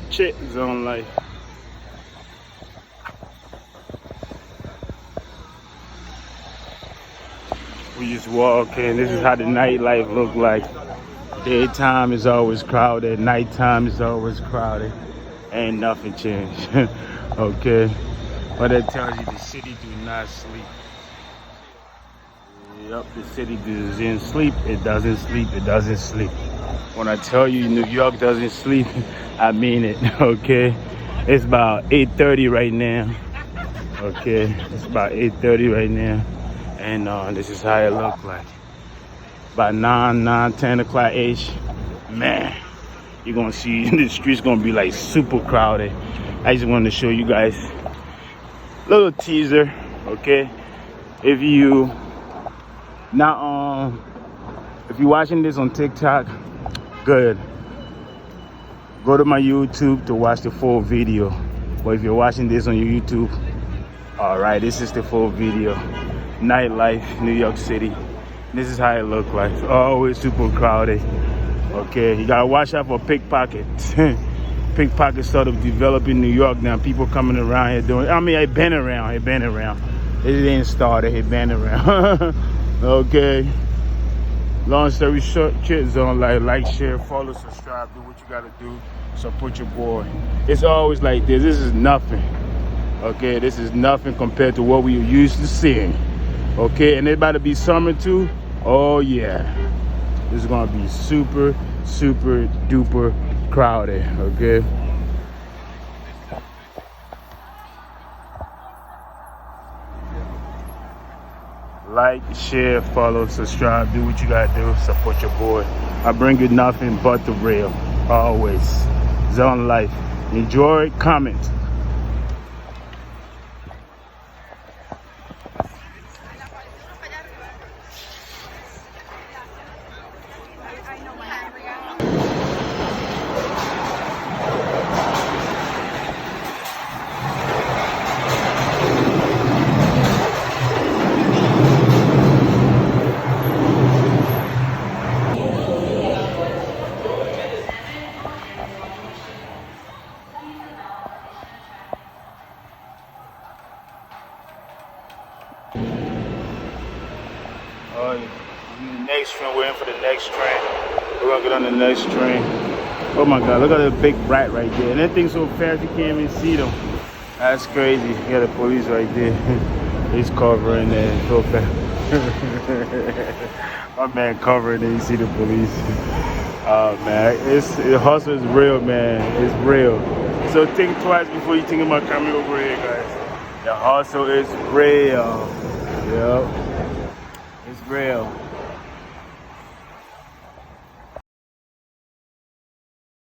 Shit, Zone Life. We just walk in. This is how the nightlife look like. Daytime is always crowded. Nighttime is always crowded. Ain't nothing changed. Okay. But that tells you the city do not sleep. Yep, the city doesn't sleep. It doesn't sleep. It doesn't sleep. When I tell you New York doesn't sleep, I mean it. Okay. It's about 8:30 right now. Okay. It's about 8:30 right now. And this is how it look like. By 10 o'clock ish, man, you're gonna see the streets gonna be like super crowded. I just wanted to show you guys a little teaser, okay? If you if you're watching this on TikTok, good. Go to my YouTube to watch the full video. But if you're watching this on your YouTube, all right, this is the full video. Nightlife, New York City. This is how it look like. It's always super crowded. Okay, you gotta watch out for pickpockets. Pickpockets sort of develop in New York now. People coming around here doing. I mean, it been around. It didn't start. It been around. Okay. Long story short, Zone Life. Like, share, follow, subscribe. Do what you gotta do. Support your boy. It's always like this. This is nothing. Okay, this is nothing compared to what we used to seeing. Okay, and it about to be summer too. Oh yeah, this is gonna be super duper crowded. Okay, like, share, follow, subscribe. Do what you gotta do. Support your boy. I bring you nothing but the real, always. Zone Life. Enjoy. Comment. Next train, we're in for the next train. We're gonna get on the next train. Oh my God, look at the big rat right there. And that thing's so fast you can't even see them. That's crazy. You got the police right there. He's covering there so fast. My man covering there, you see the police. Oh man, the hustle is real, man. It's real. So think twice before you think about coming over here, guys. The hustle is real. Yep. It's real.